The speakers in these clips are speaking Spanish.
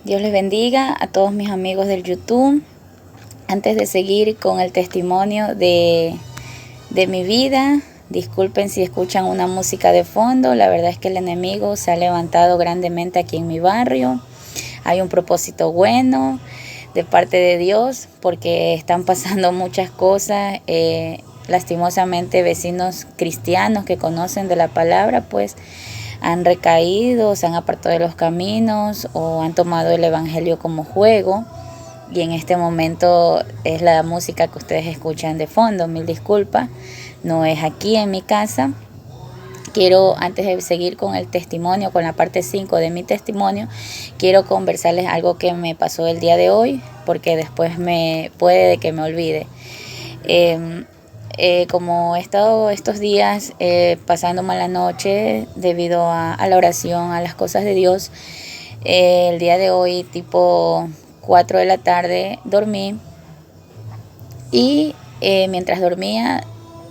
Dios les bendiga a todos mis amigos del YouTube. Antes de seguir con el testimonio de mi vida, disculpen si escuchan una música de fondo. La verdad es que el enemigo se ha levantado grandemente aquí en mi barrio. Hay un propósito bueno de parte de Dios porque están pasando muchas cosas. Lastimosamente vecinos cristianos que conocen de la palabra pues han recaído, se han apartado de los caminos o han tomado el evangelio como juego. Y en este momento es la música que ustedes escuchan de fondo. Mil disculpas, no es aquí en mi casa. Quiero, antes de seguir con el testimonio, con la parte 5 de mi testimonio, quiero conversarles algo que me pasó el día de hoy, porque después puede que me olvide. Como he estado estos días pasando mala noche debido a la oración, a las cosas de Dios, el día de hoy tipo 4 de la tarde dormí y mientras dormía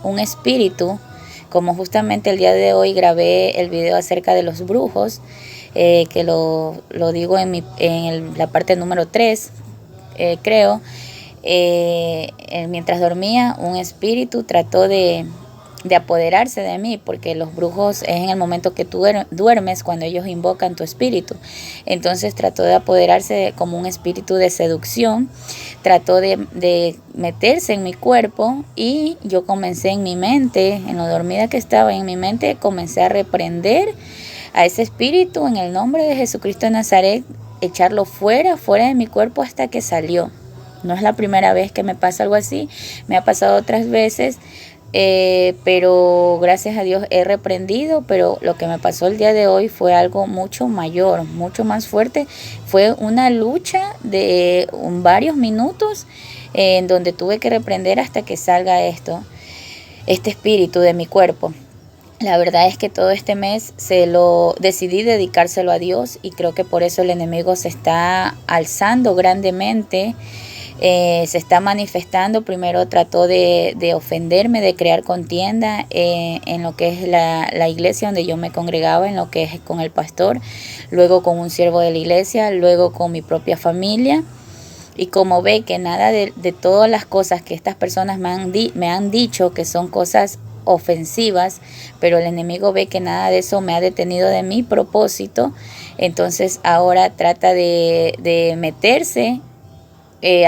un espíritu, como justamente el día de hoy grabé el video acerca de los brujos, que lo digo en la parte número 3, creo. Mientras dormía, un espíritu trató de apoderarse de mí, porque los brujos es en el momento que tú duermes cuando ellos invocan tu espíritu. Entonces trató de apoderarse como un espíritu de seducción, trató de meterse en mi cuerpo y yo comencé en mi mente, en lo dormida que estaba en mi mente, comencé a reprender a ese espíritu en el nombre de Jesucristo de Nazaret, echarlo fuera de mi cuerpo hasta que salió. No es la primera vez que me pasa algo así, me ha pasado otras veces, pero gracias a Dios he reprendido, pero lo que me pasó el día de hoy fue algo mucho mayor, mucho más fuerte. Fue una lucha de varios minutos en donde tuve que reprender hasta que salga este espíritu de mi cuerpo. La verdad es que todo este mes decidí dedicárselo a Dios y creo que por eso el enemigo se está alzando grandemente, se está manifestando. Primero trató de ofenderme, de crear contienda en lo que es la iglesia donde yo me congregaba, en lo que es con el pastor, luego con un siervo de la iglesia, luego con mi propia familia. Y como ve que nada de todas las cosas que estas personas me han dicho que son cosas ofensivas, pero el enemigo ve que nada de eso me ha detenido de mi propósito, entonces ahora trata de meterse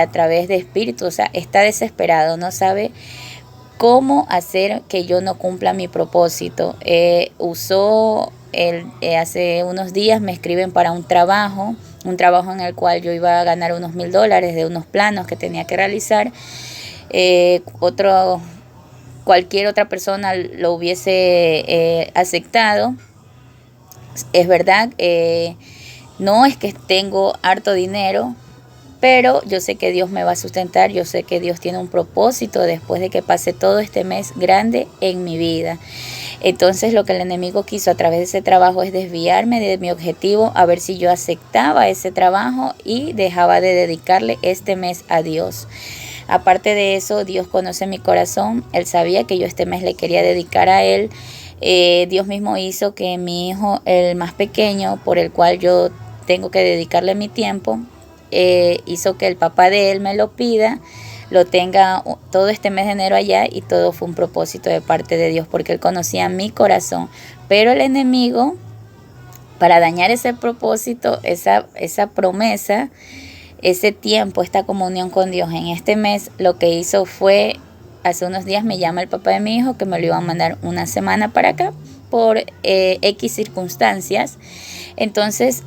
a través de espíritus. O sea, está desesperado, no sabe cómo hacer que yo no cumpla mi propósito. Hace unos días me escriben para un trabajo en el cual yo iba a ganar unos $1,000 de unos planos que tenía que realizar. Cualquier otra persona lo hubiese aceptado. Es verdad, no es que tengo harto dinero, pero yo sé que Dios me va a sustentar, yo sé que Dios tiene un propósito después de que pase todo este mes grande en mi vida. Entonces lo que el enemigo quiso a través de ese trabajo es desviarme de mi objetivo, a ver si yo aceptaba ese trabajo y dejaba de dedicarle este mes a Dios. Aparte de eso, Dios conoce mi corazón, Él sabía que yo este mes le quería dedicar a Él. Dios mismo hizo que mi hijo, el más pequeño, por el cual yo tengo que dedicarle mi tiempo, hizo que el papá de él me lo pida, lo tenga todo este mes de enero allá, y todo fue un propósito de parte de Dios porque él conocía mi corazón. Pero el enemigo, para dañar ese propósito, esa promesa, ese tiempo, esta comunión con Dios en este mes, lo que hizo fue, hace unos días me llama el papá de mi hijo que me lo iba a mandar una semana para acá por X circunstancias. Entonces,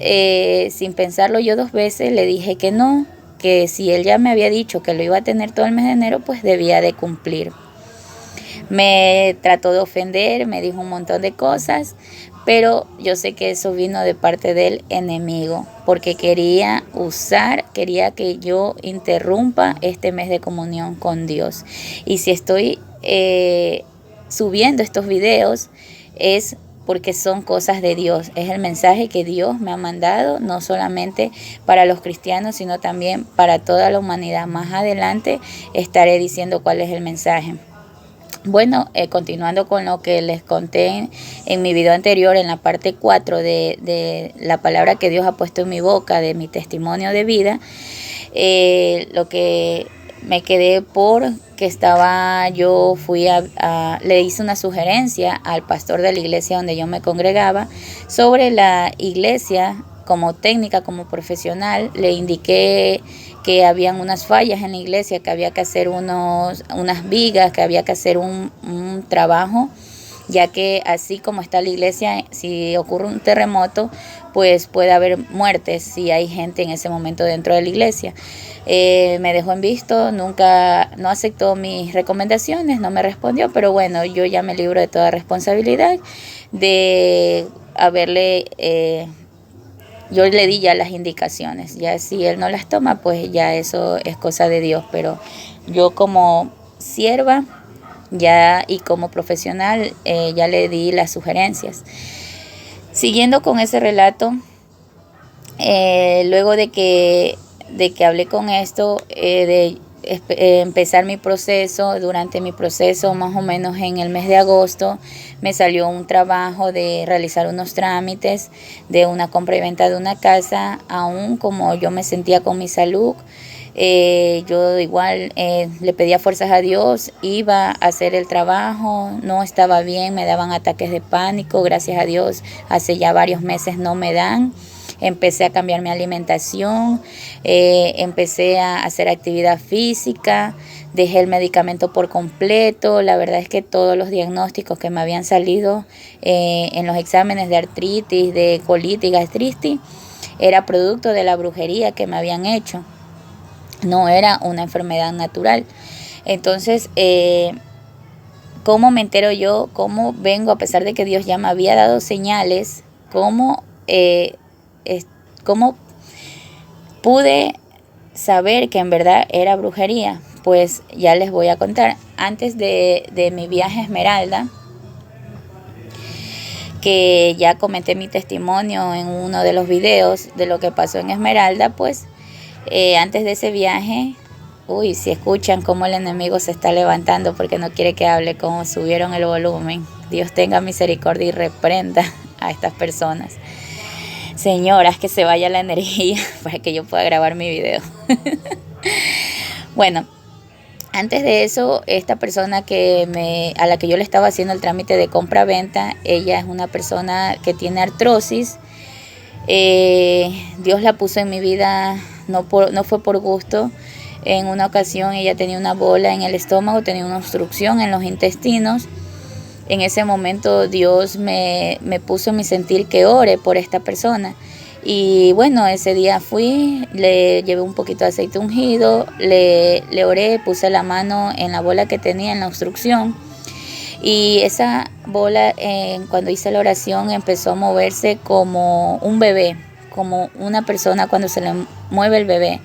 sin pensarlo yo dos veces, le dije que no, que si él ya me había dicho que lo iba a tener todo el mes de enero, pues debía de cumplir. Me trató de ofender, me dijo un montón de cosas, pero yo sé que eso vino de parte del enemigo, porque quería que yo interrumpa este mes de comunión con Dios. Y si estoy subiendo estos videos es porque son cosas de Dios, es el mensaje que Dios me ha mandado, no solamente para los cristianos, sino también para toda la humanidad. Más adelante estaré diciendo cuál es el mensaje. Bueno, continuando con lo que les conté en mi video anterior, en la parte 4 de la palabra que Dios ha puesto en mi boca, de mi testimonio de vida, lo que me quedé por que le hice una sugerencia al pastor de la iglesia donde yo me congregaba sobre la iglesia como técnica, como profesional. Le indiqué que habían unas fallas en la iglesia, que había que hacer unas vigas, que había que hacer un trabajo, ya que así como está la iglesia, si ocurre un terremoto, pues puede haber muertes si hay gente en ese momento dentro de la iglesia. Me dejó en visto, no aceptó mis recomendaciones, no me respondió, pero bueno, yo ya me libro de toda responsabilidad de haberle... yo le di ya las indicaciones, ya si él no las toma, pues ya eso es cosa de Dios, pero yo como sierva ya y como profesional ya le di las sugerencias. Siguiendo con ese relato, luego de que hablé con esto, empezar mi proceso, durante mi proceso más o menos en el mes de agosto, me salió un trabajo de realizar unos trámites de una compra y venta de una casa. Aún como yo me sentía con mi salud, yo igual le pedía fuerzas a Dios, iba a hacer el trabajo, no estaba bien, me daban ataques de pánico, gracias a Dios hace ya varios meses no me dan. Empecé a cambiar mi alimentación, empecé a hacer actividad física, dejé el medicamento por completo. La verdad es que todos los diagnósticos que me habían salido en los exámenes de artritis, de colitis, gastritis, era producto de la brujería que me habían hecho. No era una enfermedad natural. Entonces, ¿cómo me entero yo? ¿Cómo vengo, a pesar de que Dios ya me había dado señales? ¿Cómo pude saber que en verdad era brujería? Pues ya les voy a contar. Antes de mi viaje a Esmeralda, que ya comenté mi testimonio en uno de los videos de lo que pasó en Esmeralda, pues antes de ese viaje, si escuchan cómo el enemigo se está levantando porque no quiere que hable, cómo subieron el volumen. Dios tenga misericordia y reprenda a estas personas. Señoras, que se vaya la energía para que yo pueda grabar mi video. Bueno, antes de eso, esta persona a la que yo le estaba haciendo el trámite de compra-venta, ella es una persona que tiene artrosis. Dios la puso en mi vida, no fue por gusto. En una ocasión ella tenía una bola en el estómago, tenía una obstrucción en los intestinos. En ese momento Dios me puso en mi sentir que ore por esta persona. Y bueno, ese día fui, le llevé un poquito de aceite ungido, le oré, puse la mano en la bola que tenía en la obstrucción. Y esa bola, cuando hice la oración, empezó a moverse como un bebé, como una persona cuando se le mueve el bebé.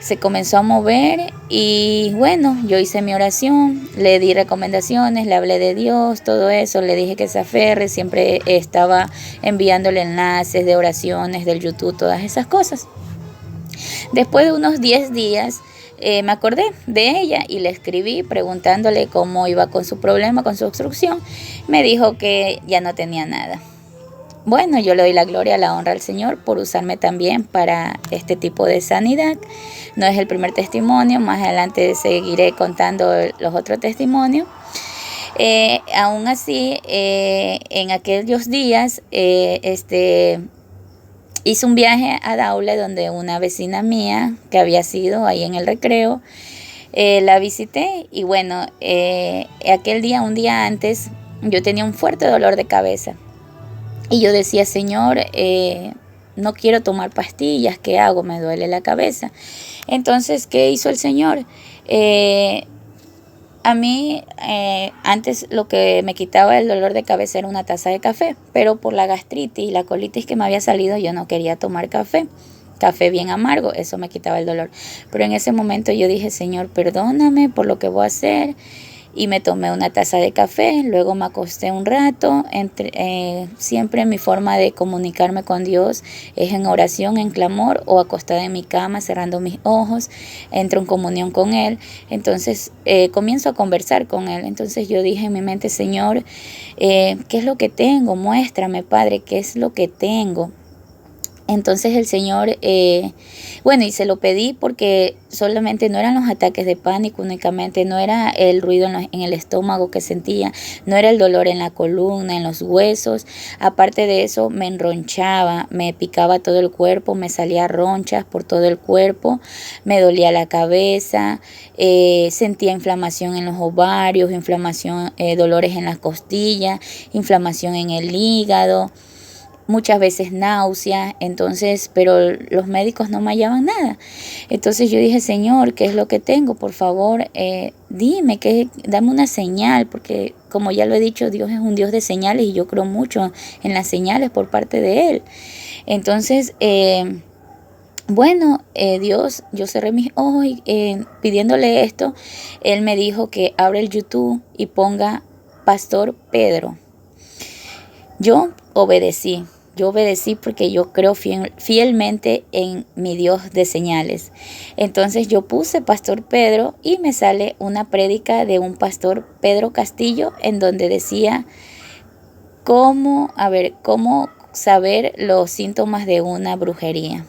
Se comenzó a mover y bueno, yo hice mi oración, le di recomendaciones, le hablé de Dios, todo eso, le dije que se aferre, siempre estaba enviándole enlaces de oraciones del YouTube, todas esas cosas. Después de unos 10 días me acordé de ella y le escribí preguntándole cómo iba con su problema, con su obstrucción. Me dijo que ya no tenía nada. Bueno, yo le doy la gloria, la honra al Señor por usarme también para este tipo de sanidad. No es el primer testimonio, más adelante seguiré contando los otros testimonios. Aún así, en aquellos días, hice un viaje a Daule donde una vecina mía que había sido ahí en el recreo, la visité y bueno, aquel día, un día antes, yo tenía un fuerte dolor de cabeza. Y yo decía, Señor, no quiero tomar pastillas, ¿qué hago? Me duele la cabeza. Entonces, ¿qué hizo el Señor? A mí, antes lo que me quitaba el dolor de cabeza era una taza de café, pero por la gastritis y la colitis que me había salido, yo no quería tomar café. Café bien amargo, eso me quitaba el dolor. Pero en ese momento yo dije, Señor, perdóname por lo que voy a hacer. y me tomé una taza de café, luego me acosté un rato. Siempre mi forma de comunicarme con Dios es en oración, en clamor o acostada en mi cama, cerrando mis ojos, entro en comunión con Él. Entonces comienzo a conversar con Él. Entonces yo dije en mi mente, Señor, ¿qué es lo que tengo? Muéstrame, Padre, ¿qué es lo que tengo? Entonces el Señor, bueno, y se lo pedí porque solamente no eran los ataques de pánico únicamente, no era el ruido en el estómago que sentía, no era el dolor en la columna, en los huesos. Aparte de eso, me enronchaba, me picaba todo el cuerpo, me salía ronchas por todo el cuerpo, me dolía la cabeza, sentía inflamación en los ovarios, inflamación, dolores en las costillas, inflamación en el hígado, muchas veces náuseas. Entonces, pero los médicos no me hallaban nada. Entonces yo dije, Señor, ¿qué es lo que tengo? Por favor, dime, dame una señal, porque como ya lo he dicho, Dios es un Dios de señales y yo creo mucho en las señales por parte de Él. Entonces, bueno, Dios, yo cerré mis ojos y pidiéndole esto, Él me dijo que abra el YouTube y ponga Pastor Pedro. Yo obedecí porque yo creo fielmente en mi Dios de señales. Entonces yo puse Pastor Pedro y me sale una prédica de un pastor Pedro Castillo en donde decía cómo saber los síntomas de una brujería.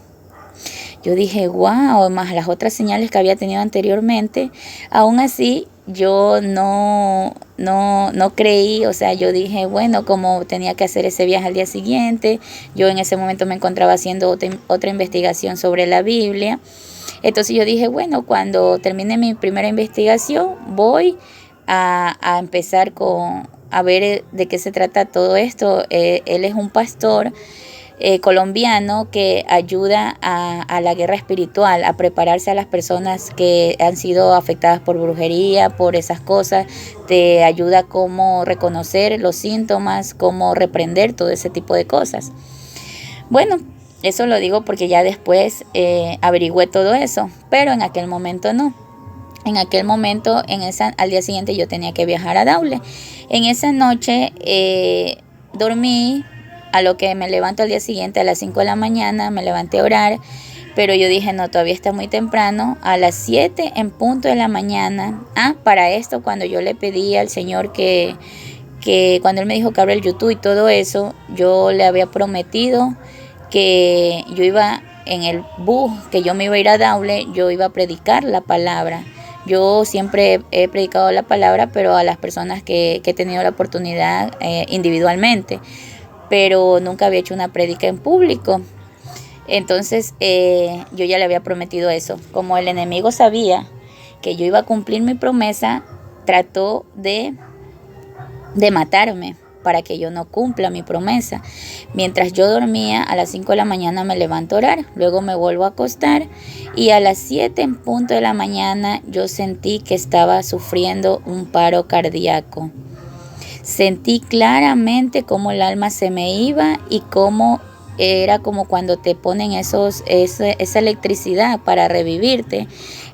Yo dije, wow, más las otras señales que había tenido anteriormente. Aún así, yo no creí, o sea, yo dije, bueno, como tenía que hacer ese viaje al día siguiente, yo en ese momento me encontraba haciendo otra investigación sobre la Biblia. Entonces yo dije, bueno, cuando termine mi primera investigación, voy a empezar a ver de qué se trata todo esto. Él es un pastor colombiano que ayuda a la guerra espiritual, a prepararse a las personas que han sido afectadas por brujería, por esas cosas. Te ayuda a cómo reconocer los síntomas, cómo reprender todo ese tipo de cosas. Bueno, eso lo digo porque ya después averigüé todo eso, pero en aquel momento no. En aquel momento, al día siguiente yo tenía que viajar a Daule. En esa noche dormí. A lo que me levanto al día siguiente a las 5 de la mañana, me levanté a orar, pero yo dije, no, todavía está muy temprano. A las 7 en punto de la mañana, para esto, cuando yo le pedí al Señor que cuando Él me dijo que abra el YouTube y todo eso, yo le había prometido que yo iba en el bus, que yo me iba a ir a Daule, yo iba a predicar la palabra. Yo siempre he predicado la palabra, pero a las personas que he tenido la oportunidad individualmente, pero nunca había hecho una prédica en público. Entonces yo ya le había prometido eso. Como el enemigo sabía que yo iba a cumplir mi promesa, trató de matarme para que yo no cumpla mi promesa. Mientras yo dormía, a las 5 de la mañana me levanto a orar, luego me vuelvo a acostar y a las 7 en punto de la mañana yo sentí que estaba sufriendo un paro cardíaco. Sentí claramente cómo el alma se me iba y cómo era como cuando te ponen esa electricidad para revivirte.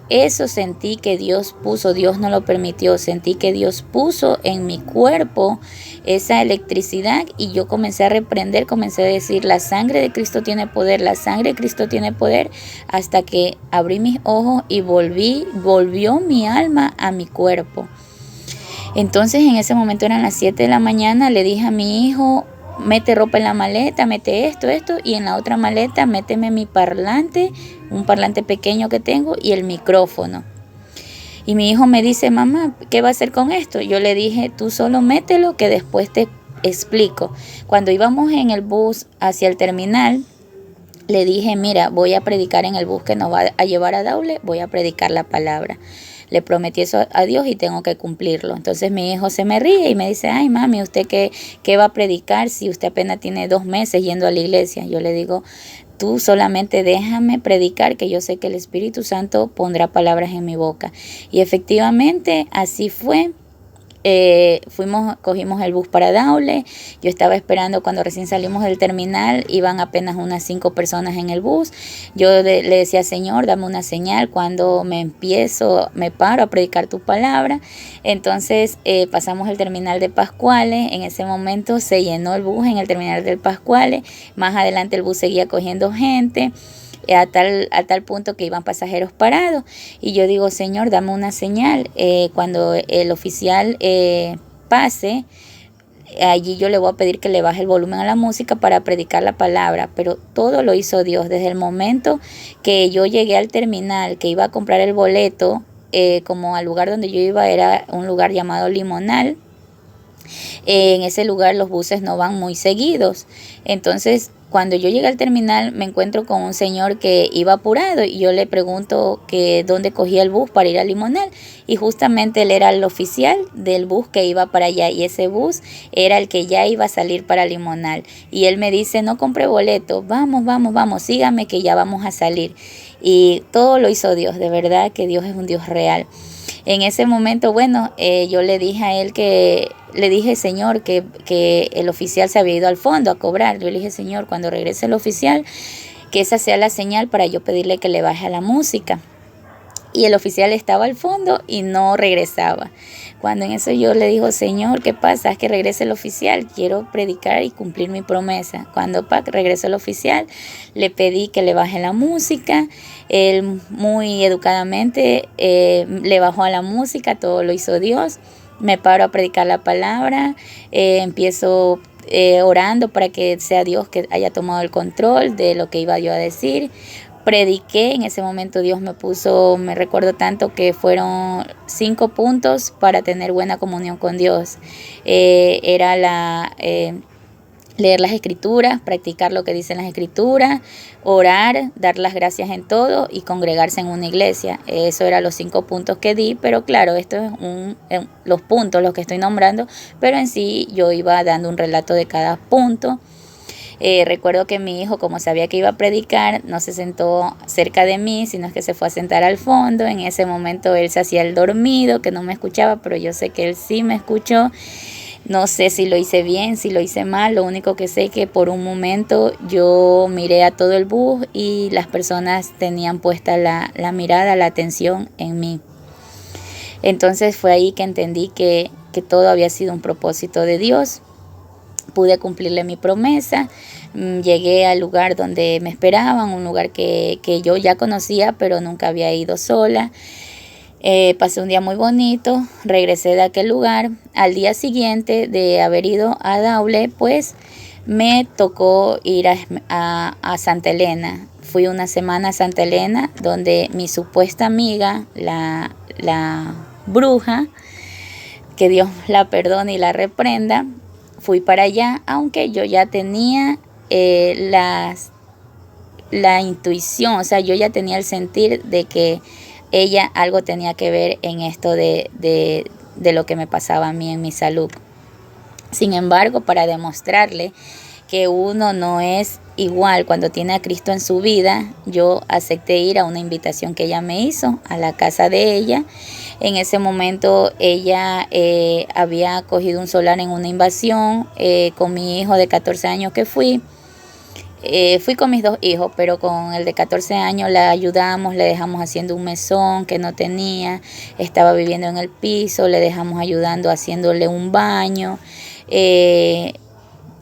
Eso sentí que Dios puso, Dios no lo permitió, sentí que Dios puso en mi cuerpo esa electricidad y yo comencé a reprender, comencé a decir, la sangre de Cristo tiene poder, la sangre de Cristo tiene poder, hasta que abrí mis ojos y volvió mi alma a mi cuerpo. Entonces en ese momento eran las 7 de la mañana, le dije a mi hijo, mete ropa en la maleta, mete esto, y en la otra maleta méteme mi parlante, un parlante pequeño que tengo y el micrófono. Y mi hijo me dice, mamá, ¿qué va a hacer con esto? Yo le dije, tú solo mételo que después te explico. Cuando íbamos en el bus hacia el terminal, le dije, mira, voy a predicar en el bus que nos va a llevar a Daule, voy a predicar la palabra. Le prometí eso a Dios y tengo que cumplirlo. Entonces mi hijo se me ríe y me dice, ay mami, ¿usted qué va a predicar si usted apenas tiene 2 meses yendo a la iglesia? Yo le digo, tú solamente déjame predicar, que yo sé que el Espíritu Santo pondrá palabras en mi boca. Y efectivamente así fue. Cogimos el bus para Daule. Yo estaba esperando cuando recién salimos del terminal, iban apenas unas 5 personas en el bus. Yo le decía, Señor, dame una señal cuando me paro a predicar tu palabra. Entonces pasamos el terminal de Pascuales. En ese momento se llenó el bus en el terminal del Pascuales. Más adelante el bus seguía cogiendo gente, a tal punto que iban pasajeros parados. Y yo digo, Señor, dame una señal. Cuando el oficial pase, allí yo le voy a pedir que le baje el volumen a la música para predicar la palabra. Pero todo lo hizo Dios. Desde el momento que yo llegué al terminal, que iba a comprar el boleto, como al lugar donde yo iba era un lugar llamado Limonal. En ese lugar los buses no van muy seguidos. Entonces, cuando yo llegué al terminal, me encuentro con un señor que iba apurado y yo le pregunto que dónde cogía el bus para ir a Limonal. Y justamente él era el oficial del bus que iba para allá, y ese bus era el que ya iba a salir para Limonal. Y él me dice, no compré boleto, vamos, sígame que ya vamos a salir. Y todo lo hizo Dios, de verdad que Dios es un Dios real. En ese momento, bueno, yo le dije a él le dije, Señor, que el oficial se había ido al fondo a cobrar. Yo le dije, Señor, cuando regrese el oficial, que esa sea la señal para yo pedirle que le baje a la música. Y el oficial estaba al fondo y no regresaba. Cuando en eso yo le digo, Señor, ¿qué pasa? Es que regrese el oficial, quiero predicar y cumplir mi promesa. Cuando regresó el oficial, le pedí que le baje la música. Él muy educadamente le bajó a la música, todo lo hizo Dios. Me paro a predicar la palabra, empiezo orando para que sea Dios que haya tomado el control de lo que iba yo a decir. Prediqué, en ese momento Dios me recuerdo tanto que fueron 5 puntos para tener buena comunión con Dios. Era leer las escrituras, practicar lo que dicen las escrituras, orar, dar las gracias en todo y congregarse en una iglesia. Eso eran los 5 puntos que di, pero claro, esto es los puntos, los que estoy nombrando, pero en sí yo iba dando un relato de cada punto. Recuerdo que mi hijo, como sabía que iba a predicar, no se sentó cerca de mí, sino que se fue a sentar al fondo. En ese momento él se hacía el dormido, que no me escuchaba, pero yo sé que él sí me escuchó. No sé si lo hice bien, si lo hice mal, lo único que sé es que por un momento yo miré a todo el bus y las personas tenían puesta la mirada, la atención en mí. Entonces fue ahí que entendí que todo había sido un propósito de Dios. Pude cumplirle mi promesa, llegué al lugar donde me esperaban, un lugar que yo ya conocía, pero nunca había ido sola. Pasé un día muy bonito, regresé de aquel lugar. Al día siguiente de haber ido a Daule, pues me tocó ir a Santa Elena. Fui una semana a Santa Elena, donde mi supuesta amiga, la bruja, que Dios la perdone y la reprenda, fui para allá, aunque yo ya tenía la intuición, o sea, yo ya tenía el sentir de que ella algo tenía que ver en esto de lo que me pasaba a mí en mi salud. Sin embargo, para demostrarle que uno no es igual cuando tiene a Cristo en su vida, yo acepté ir a una invitación que ella me hizo a la casa de ella. En ese momento ella había cogido un solar en una invasión con mi hijo de 14 años que fui. Fui con mis 2 hijos, pero con el de 14 años la ayudamos, le dejamos haciendo un mesón que no tenía, estaba viviendo en el piso, le dejamos ayudando haciéndole un baño.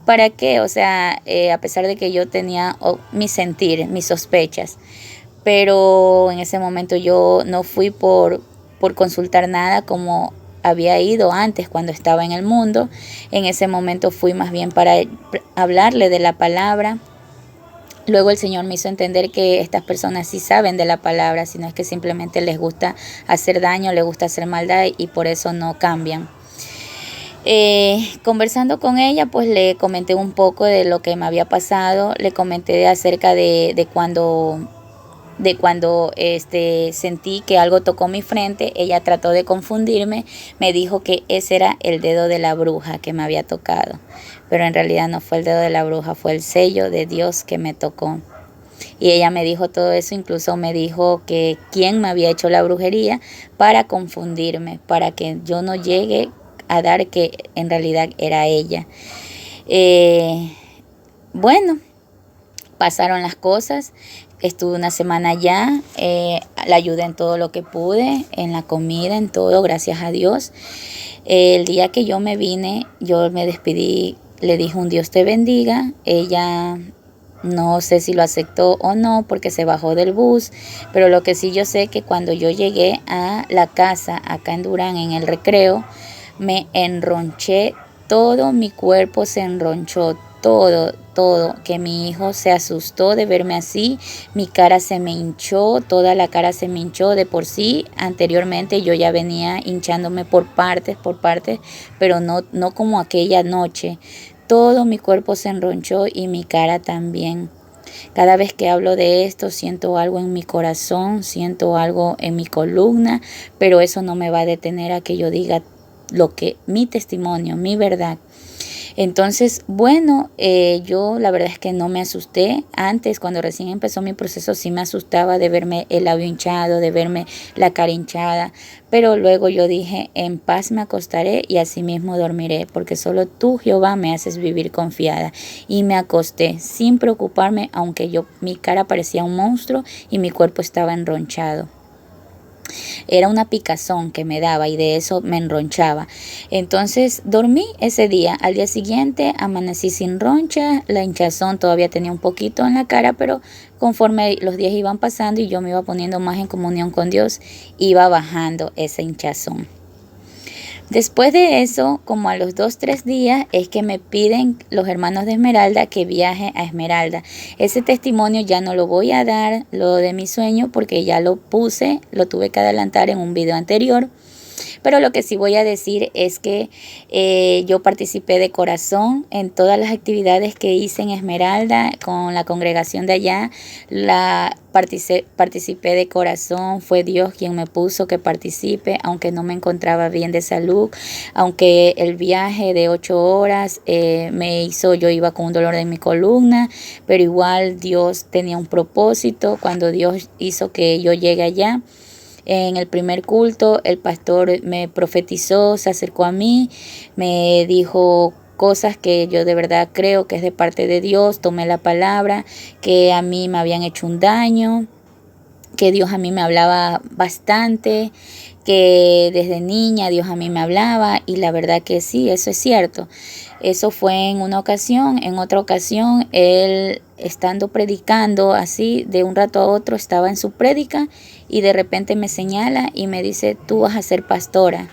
¿Para qué? O sea, a pesar de que yo tenía mi sentir, mis sospechas, pero en ese momento yo no fui por consultar nada como había ido antes cuando estaba en el mundo. En ese momento fui más bien para hablarle de la palabra. Luego el Señor me hizo entender que estas personas sí saben de la palabra, sino es que simplemente les gusta hacer daño, les gusta hacer maldad y por eso no cambian. Conversando con ella, pues le comenté un poco de lo que me había pasado, le comenté acerca de cuando sentí que algo tocó mi frente. Ella trató de confundirme, me dijo que ese era el dedo de la bruja que me había tocado, pero en realidad no fue el dedo de la bruja, fue el sello de Dios que me tocó. Y ella me dijo todo eso, incluso me dijo que quién me había hecho la brujería para confundirme, para que yo no llegue a dar que en realidad era ella. Bueno, pasaron las cosas. Estuve una semana allá, la ayudé en todo lo que pude, en la comida, en todo, gracias a Dios. El día que yo me vine, yo me despedí, le dije un Dios te bendiga. Ella no sé si lo aceptó o no porque se bajó del bus, pero lo que sí yo sé que cuando yo llegué a la casa acá en Durán, en el recreo, me enronché, todo mi cuerpo se enronchó, todo, que mi hijo se asustó de verme así, mi cara se me hinchó, toda la cara se me hinchó de por sí. Anteriormente yo ya venía hinchándome por partes, pero no como aquella noche. Todo mi cuerpo se enronchó y mi cara también. Cada vez que hablo de esto siento algo en mi corazón, siento algo en mi columna, pero eso no me va a detener a que yo diga lo que mi testimonio, mi verdad. Entonces, bueno, yo la verdad es que no me asusté. Antes, cuando recién empezó mi proceso, sí me asustaba de verme el labio hinchado, de verme la cara hinchada. Pero luego yo dije, en paz me acostaré y así mismo dormiré, porque solo tú, Jehová, me haces vivir confiada. Y me acosté sin preocuparme, aunque mi cara parecía un monstruo y mi cuerpo estaba enronchado. Era una picazón que me daba y de eso me enronchaba. Entonces dormí ese día. Al día siguiente amanecí sin roncha. La hinchazón todavía tenía un poquito en la cara, pero conforme los días iban pasando y yo me iba poniendo más en comunión con Dios, iba bajando esa hinchazón. Después de eso, como a los 2-3 días, es que me piden los hermanos de Esmeralda que viaje a Esmeralda. Ese testimonio ya no lo voy a dar, lo de mi sueño, porque ya lo puse, lo tuve que adelantar en un video anterior. Pero lo que sí voy a decir es que yo participé de corazón en todas las actividades que hice en Esmeralda con la congregación de allá. Participé de corazón, fue Dios quien me puso que participe, aunque no me encontraba bien de salud, aunque el viaje de 8 horas yo iba con un dolor en mi columna, pero igual Dios tenía un propósito. Cuando Dios hizo que yo llegue allá, en el primer culto, el pastor me profetizó, se acercó a mí, me dijo cosas que yo de verdad creo que es de parte de Dios. Tomé la palabra, que a mí me habían hecho un daño, que Dios a mí me hablaba bastante, que desde niña Dios a mí me hablaba, y la verdad que sí, eso es cierto. Eso fue en una ocasión. En otra ocasión, él estando predicando así, de un rato a otro estaba en su prédica y de repente me señala y me dice, tú vas a ser pastora.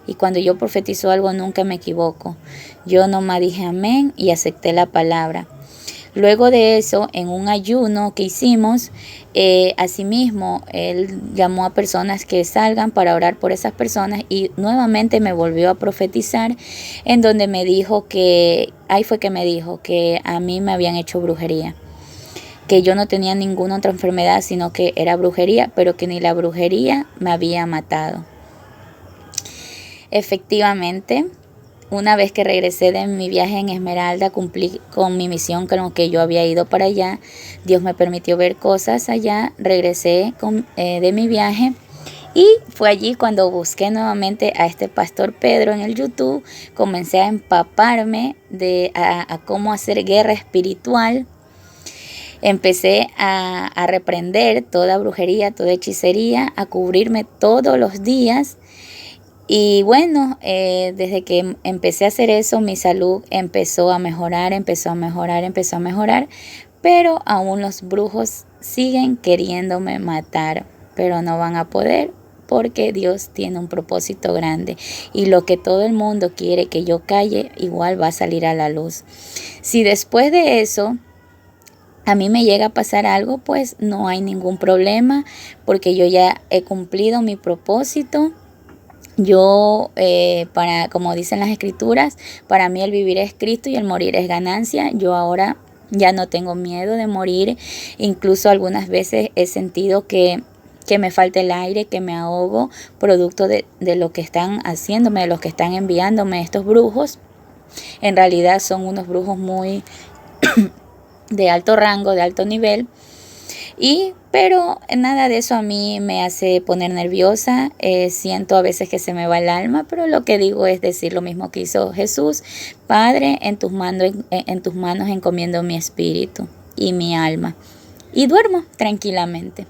Y cuando yo profetizo algo nunca me equivoco. Yo nomás dije amén y acepté la palabra. Luego de eso, en un ayuno que hicimos, asimismo, él llamó a personas que salgan para orar por esas personas y nuevamente me volvió a profetizar, en donde me dijo ahí fue que me dijo que a mí me habían hecho brujería, que yo no tenía ninguna otra enfermedad, sino que era brujería, pero que ni la brujería me había matado. Efectivamente, una vez que regresé de mi viaje en Esmeralda, cumplí con mi misión, con lo que yo había ido para allá. Dios me permitió ver cosas allá. Regresé de mi viaje y fue allí cuando busqué nuevamente a este pastor Pedro en el YouTube. Comencé a empaparme a cómo hacer guerra espiritual. Empecé a reprender toda brujería, toda hechicería, a cubrirme todos los días. Y bueno, desde que empecé a hacer eso, mi salud empezó a mejorar, pero aún los brujos siguen queriéndome matar, pero no van a poder porque Dios tiene un propósito grande y lo que todo el mundo quiere que yo calle, igual va a salir a la luz. Si después de eso a mí me llega a pasar algo, pues no hay ningún problema porque yo ya he cumplido mi propósito. Yo, como dicen las escrituras, para mí el vivir es Cristo y el morir es ganancia. Yo ahora ya no tengo miedo de morir. Incluso algunas veces he sentido que me falta el aire, que me ahogo, producto de lo que están haciéndome, de los que están enviándome estos brujos. En realidad son unos brujos muy de alto rango, de alto nivel. Pero nada de eso a mí me hace poner nerviosa. Siento a veces que se me va el alma, pero lo que digo es decir lo mismo que hizo Jesús. Padre, en tus manos encomiendo mi espíritu y mi alma. Y duermo tranquilamente.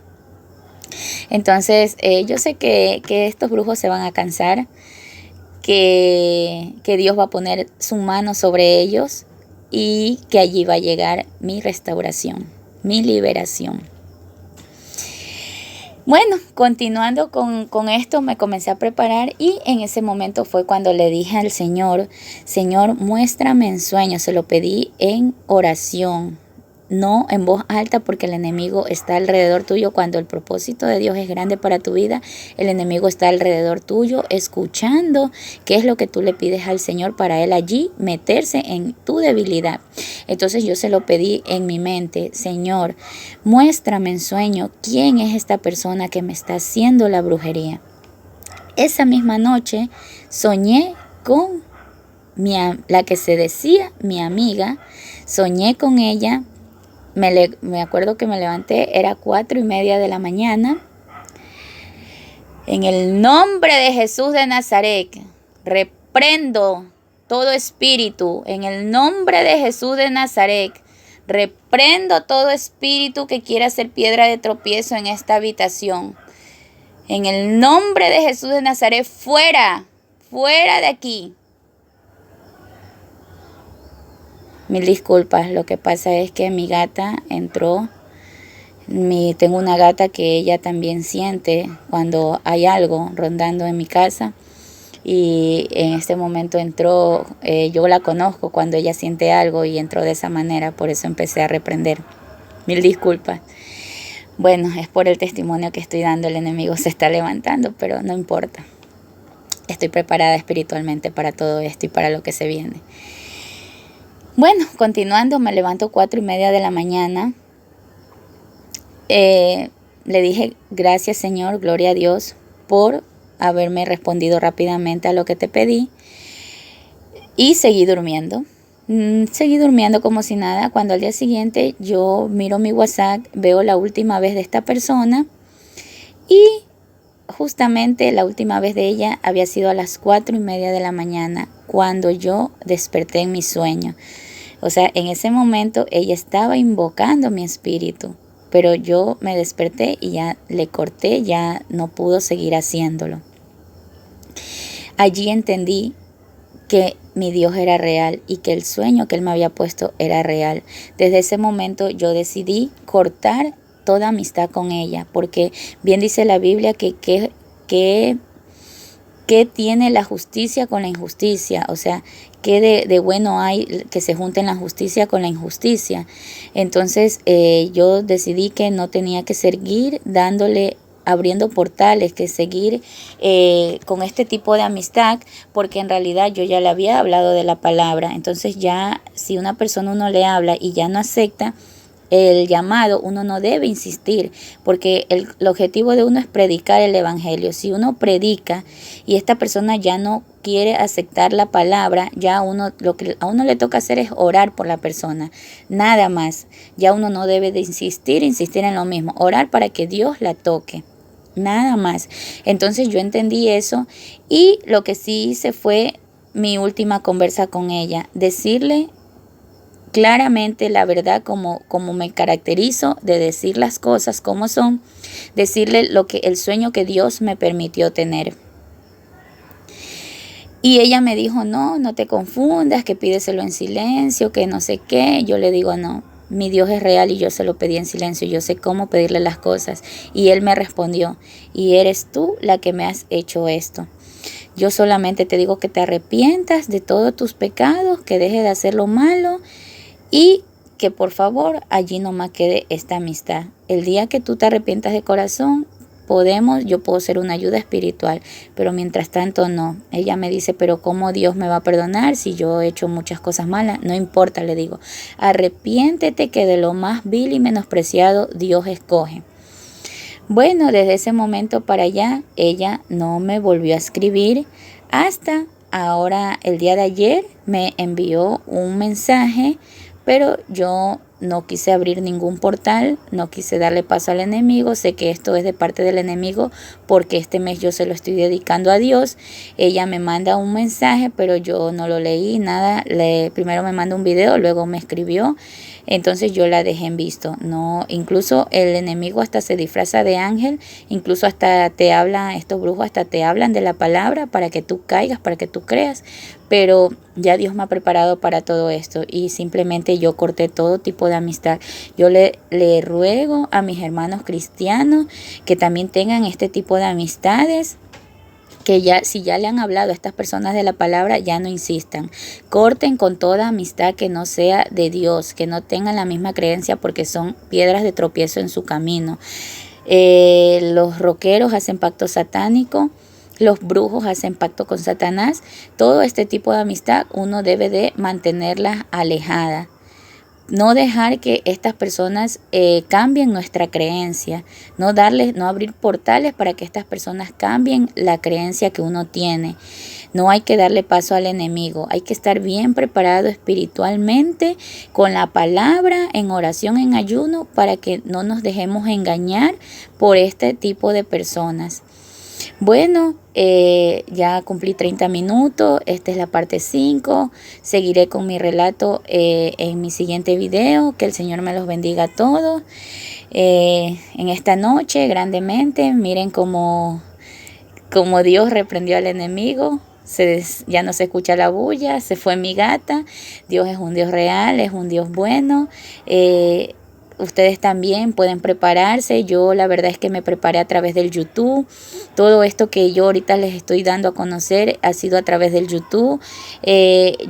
Entonces, yo sé que estos brujos se van a cansar, que Dios va a poner su mano sobre ellos y que allí va a llegar mi restauración, mi liberación. Bueno, continuando con esto, me comencé a preparar y en ese momento fue cuando le dije al Señor, Señor, muéstrame en sueños. Se lo pedí en oración, no en voz alta, porque el enemigo está alrededor tuyo. Cuando el propósito de Dios es grande para tu vida, el enemigo está alrededor tuyo, escuchando qué es lo que tú le pides al Señor para él allí meterse en tu debilidad. Entonces yo se lo pedí en mi mente, Señor, muéstrame en sueño quién es esta persona que me está haciendo la brujería. Esa misma noche soñé con la que se decía mi amiga, soñé con ella. Me acuerdo que me levanté, era 4:30 de la mañana. En el nombre de Jesús de Nazaret, reprendo todo espíritu. En el nombre de Jesús de Nazaret, reprendo todo espíritu que quiera ser piedra de tropiezo en esta habitación. En el nombre de Jesús de Nazaret, fuera de aquí. Mil disculpas, lo que pasa es que mi gata entró. Tengo una gata que ella también siente cuando hay algo rondando en mi casa. Y en este momento entró, yo la conozco cuando ella siente algo y entró de esa manera, por eso empecé a reprender. Mil disculpas. Bueno, es por el testimonio que estoy dando, el enemigo se está levantando, pero no importa. Estoy preparada espiritualmente para todo esto y para lo que se viene. Bueno, continuando, me levanto 4:30 de la mañana. Le dije, gracias Señor, gloria a Dios por haberme respondido rápidamente a lo que te pedí. Y seguí durmiendo. Seguí durmiendo como si nada. Cuando al día siguiente yo miro mi WhatsApp, veo la última vez de esta persona. Y justamente la última vez de ella había sido a las 4:30 de la mañana, cuando yo desperté en mi sueño. O sea, en ese momento ella estaba invocando mi espíritu, pero yo me desperté y ya le corté, ya no pudo seguir haciéndolo. Allí entendí que mi Dios era real y que el sueño que Él me había puesto era real. Desde ese momento yo decidí cortar toda amistad con ella, porque bien dice la Biblia que tiene la justicia con la injusticia, o sea, ¿qué de bueno hay que se junten la justicia con la injusticia? Entonces yo decidí que no tenía que seguir abriendo portales, que seguir con este tipo de amistad, porque en realidad yo ya le había hablado de la palabra. Entonces ya si una persona uno le habla y ya no acepta el llamado, uno no debe insistir, porque el objetivo de uno es predicar el evangelio. Si uno predica y esta persona ya no quiere aceptar la palabra, ya lo que a uno le toca hacer es orar por la persona, nada más. Ya uno no debe de insistir en lo mismo, orar para que Dios la toque, nada más. Entonces yo entendí eso y lo que sí hice fue mi última conversa con ella, decirle claramente la verdad, como me caracterizo de decir las cosas como son, decirle el sueño que Dios me permitió tener. Y ella me dijo, no te confundas, que pídeselo en silencio, que no sé qué. Yo le digo, no, mi Dios es real y yo se lo pedí en silencio, yo sé cómo pedirle las cosas. Y Él me respondió, y eres tú la que me has hecho esto. Yo solamente te digo que te arrepientas de todos tus pecados, que dejes de hacer lo malo, y que por favor allí no más quede esta amistad. El día que tú te arrepientas de corazón, yo puedo ser una ayuda espiritual, pero mientras tanto no. Ella me dice, pero ¿cómo Dios me va a perdonar si yo he hecho muchas cosas malas? No importa, le digo, arrepiéntete, que de lo más vil y menospreciado Dios escoge. Bueno, desde ese momento para allá, ella no me volvió a escribir hasta ahora, el día de ayer, me envió un mensaje, pero yo no quise abrir ningún portal, no quise darle paso al enemigo. Sé que esto es de parte del enemigo porque este mes yo se lo estoy dedicando a Dios. Ella me manda un mensaje, pero yo no lo leí, nada. Primero me manda un video, luego me escribió. Entonces yo la dejé en visto. No, incluso el enemigo hasta se disfraza de ángel, incluso hasta te hablan, estos brujos hasta te hablan de la palabra para que tú caigas, para que tú creas. Pero ya Dios me ha preparado para todo esto y simplemente yo corté todo tipo de amistad. Yo le ruego a mis hermanos cristianos que también tengan este tipo de amistades, que ya, si ya le han hablado a estas personas de la palabra, ya no insistan. Corten con toda amistad que no sea de Dios, que no tengan la misma creencia, porque son piedras de tropiezo en su camino. Los roqueros hacen pacto satánico, los brujos hacen pacto con Satanás. Todo este tipo de amistad uno debe de mantenerlas alejadas. No dejar que estas personas cambien nuestra creencia, no abrir portales para que estas personas cambien la creencia que uno tiene. No hay que darle paso al enemigo, hay que estar bien preparado espiritualmente con la palabra, en oración, en ayuno, para que no nos dejemos engañar por este tipo de personas. Bueno, ya cumplí 30 minutos, esta es la parte 5, seguiré con mi relato en mi siguiente video. Que el Señor me los bendiga a todos en esta noche grandemente. Miren cómo Dios reprendió al enemigo. Ya no se escucha la bulla, se fue mi gata. Dios es un Dios real, es un Dios bueno. Ustedes también pueden prepararse. Yo la verdad es que me preparé a través del YouTube. Todo esto que yo ahorita les estoy dando a conocer ha sido a través del YouTube.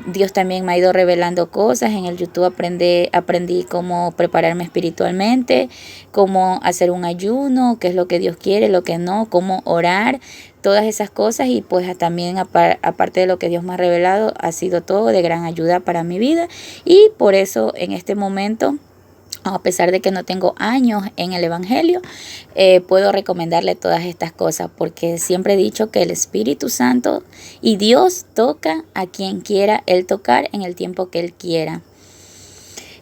Dios también me ha ido revelando cosas. En el YouTube aprendí cómo prepararme espiritualmente, cómo hacer un ayuno, qué es lo que Dios quiere, lo que no, cómo orar, todas esas cosas. Y pues también aparte de lo que Dios me ha revelado, ha sido todo de gran ayuda para mi vida. Y por eso en este momento, a pesar de que no tengo años en el Evangelio, puedo recomendarle todas estas cosas, porque siempre he dicho que el Espíritu Santo y Dios toca a quien quiera Él tocar en el tiempo que Él quiera.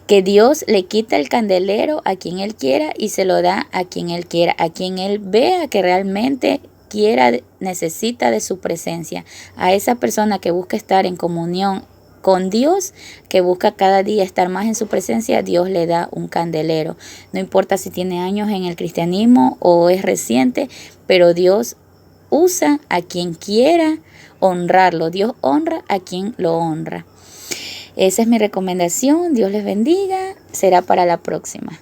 Que Dios le quita el candelero a quien Él quiera y se lo da a quien Él quiera, a quien Él vea que realmente necesita de su presencia. A esa persona que busca estar en comunión con Dios, que busca cada día estar más en su presencia, Dios le da un candelero. No importa si tiene años en el cristianismo o es reciente, pero Dios usa a quien quiera honrarlo. Dios honra a quien lo honra. Esa es mi recomendación. Dios les bendiga. Será para la próxima.